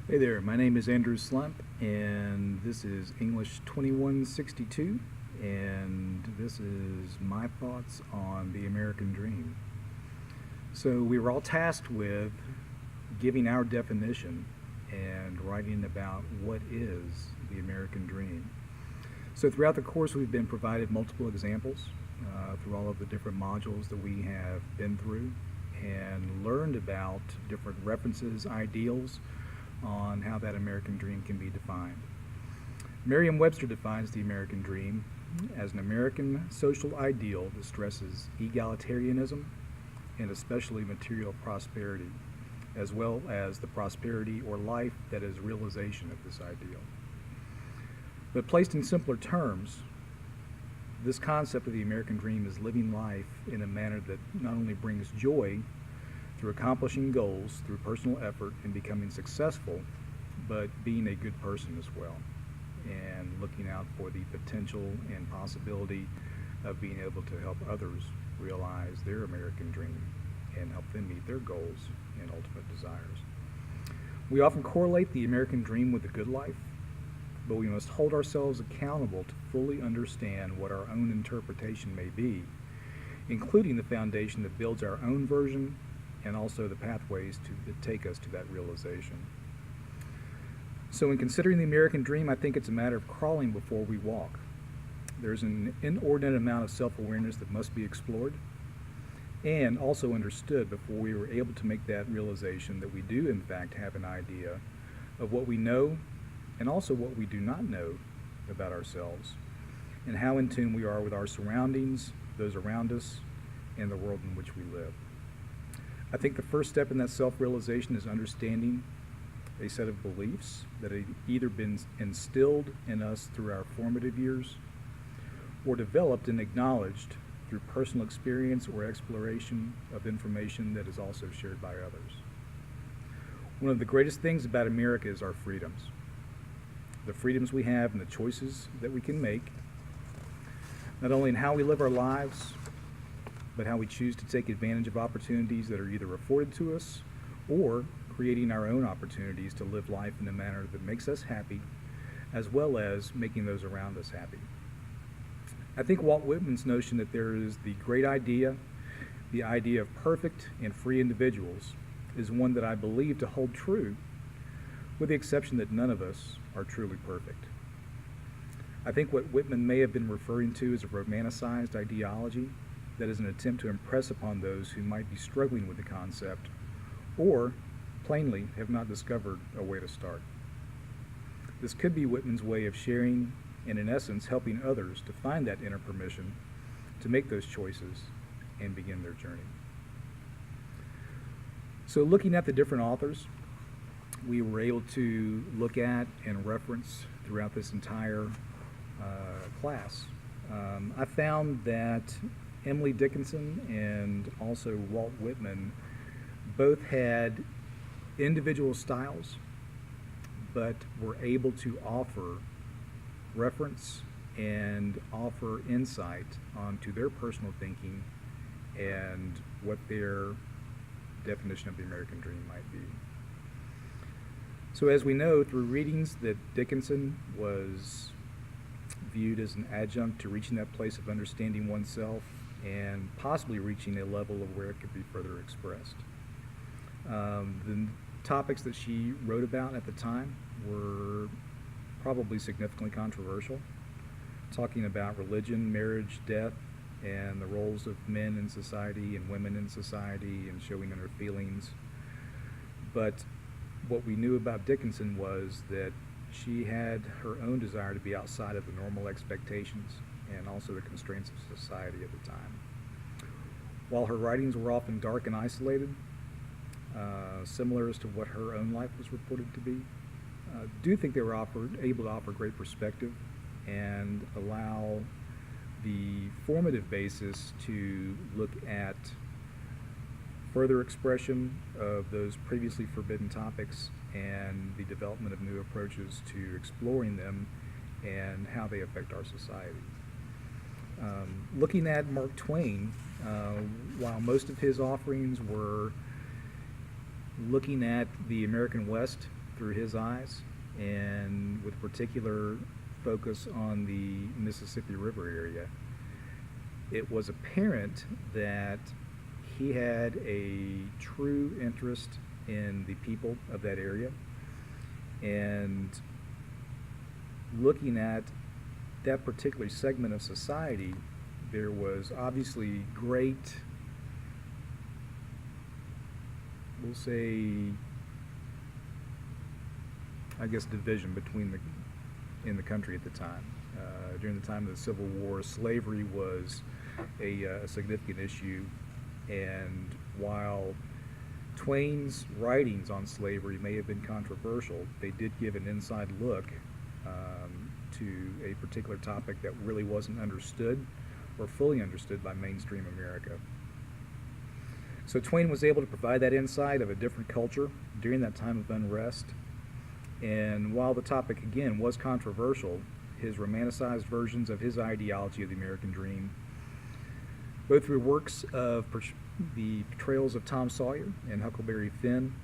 Hey there, my name is Andrew Slemp, and this is English 2162, and this is my thoughts on the American dream. So we were all tasked with giving our definition and writing about what is the American dream. So throughout the course, we've been provided multiple examples through all of the different modules that we have been through and learned about different references, ideals, on how that American dream can be defined. Merriam-Webster defines the American dream as an American social ideal that stresses egalitarianism and especially material prosperity, as well as the prosperity or life that is realization of this ideal. But placed in simpler terms, this concept of the American dream is living life in a manner that not only brings joy through accomplishing goals, through personal effort and becoming successful, but being a good person as well, and looking out for the potential and possibility of being able to help others realize their American dream and help them meet their goals and ultimate desires. We often correlate the American dream with the good life, but we must hold ourselves accountable to fully understand what our own interpretation may be, including the foundation that builds our own version and also the pathways that take us to that realization. So in considering the American dream, I think it's a matter of crawling before we walk. There's an inordinate amount of self-awareness that must be explored and also understood before we were able to make that realization that we do in fact have an idea of what we know and also what we do not know about ourselves and how in tune we are with our surroundings, those around us, and the world in which we live. I think the first step in that self-realization is understanding a set of beliefs that have either been instilled in us through our formative years or developed and acknowledged through personal experience or exploration of information that is also shared by others. One of the greatest things about America is our freedoms. The freedoms we have and the choices that we can make, not only in how we live our lives, but how we choose to take advantage of opportunities that are either afforded to us or creating our own opportunities to live life in a manner that makes us happy, as well as making those around us happy. I think Walt Whitman's notion that there is the great idea, the idea of perfect and free individuals, is one that I believe to hold true, with the exception that none of us are truly perfect. I think what Whitman may have been referring to is a romanticized ideology that is an attempt to impress upon those who might be struggling with the concept or, plainly, have not discovered a way to start. This could be Whitman's way of sharing and, in essence, helping others to find that inner permission to make those choices and begin their journey. So looking at the different authors we were able to look at and reference throughout this entire class, I found that Emily Dickinson and also Walt Whitman both had individual styles, but were able to offer reference and offer insight onto their personal thinking and what their definition of the American dream might be. So as we know through readings that Dickinson was viewed as an adjunct to reaching that place of understanding oneself and possibly reaching a level of where it could be further expressed. The topics that she wrote about at the time were probably significantly controversial, talking about religion, marriage, death, and the roles of men in society and women in society and showing inner feelings. But what we knew about Dickinson was that she had her own desire to be outside of the normal expectations and also the constraints of society at the time. While her writings were often dark and isolated, similar as to what her own life was reported to be, do think they were able to offer great perspective and allow the formative basis to look at further expression of those previously forbidden topics and the development of new approaches to exploring them and how they affect our society. Looking at Mark Twain, while most of his offerings were looking at the American West through his eyes, and with particular focus on the Mississippi River area. It was apparent that he had a true interest in the people of that area, and looking at that particular segment of society, there was obviously great, we'll say, I guess, division in the country at the time. During the time of the Civil War, slavery was a significant issue, and while Twain's writings on slavery may have been controversial, they did give an inside look to a particular topic that really wasn't understood or fully understood by mainstream America. So Twain was able to provide that insight of a different culture during that time of unrest. And while the topic, again, was controversial, his romanticized versions of his ideology of the American dream, both through works of the portrayals of Tom Sawyer and Huckleberry Finn,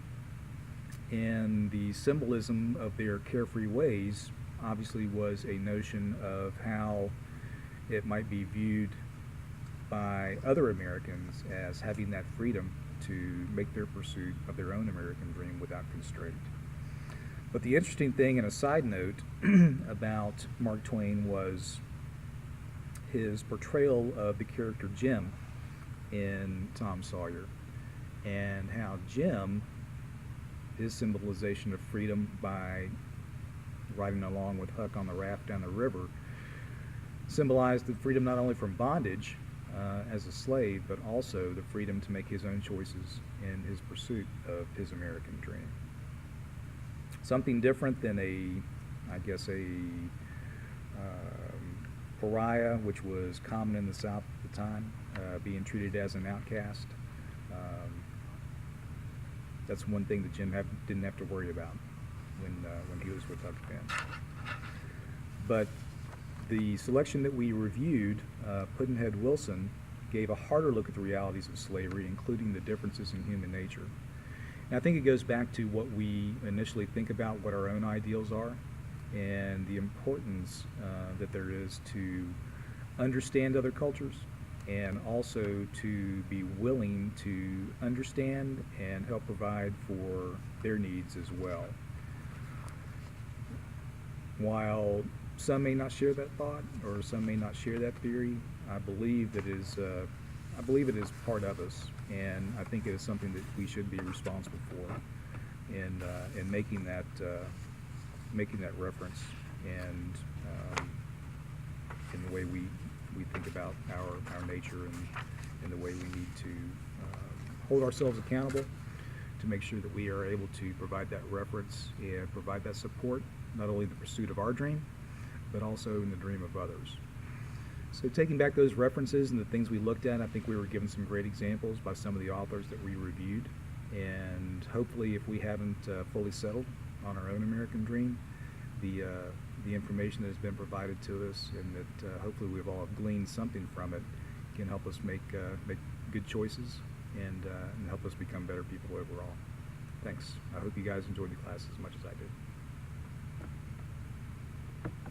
and the symbolism of their carefree ways, obviously was a notion of how it might be viewed by other Americans as having that freedom to make their pursuit of their own American dream without constraint. But the interesting thing, and a side note about Mark Twain, was his portrayal of the character Jim in Tom Sawyer, and how Jim, his symbolization of freedom by riding along with Huck on the raft down the river, symbolized the freedom not only from bondage as a slave, but also the freedom to make his own choices in his pursuit of his American dream. Something different than a pariah, which was common in the South at the time, being treated as an outcast. That's one thing that Jim didn't have to worry about when he was with Huck Finn. But the selection that we reviewed, Pudd'nhead Wilson, gave a harder look at the realities of slavery, including the differences in human nature. And I think it goes back to what we initially think about what our own ideals are, and the importance that there is to understand other cultures, and also to be willing to understand and help provide for their needs as well. While some may not share that thought, or some may not share that theory, I believe it is part of us, and I think it is something that we should be responsible for in making that reference, and in the way we think about our nature, and the way we need to hold ourselves accountable to make sure that we are able to provide that reference and provide that support, not only in the pursuit of our dream, but also in the dream of others. So taking back those references and the things we looked at, I think we were given some great examples by some of the authors that we reviewed, and hopefully, if we haven't fully settled on our own American dream, the information that has been provided to us, and that hopefully we've all gleaned something from it, can help us make good choices, and help us become better people overall. Thanks. I hope you guys enjoyed the class as much as I did.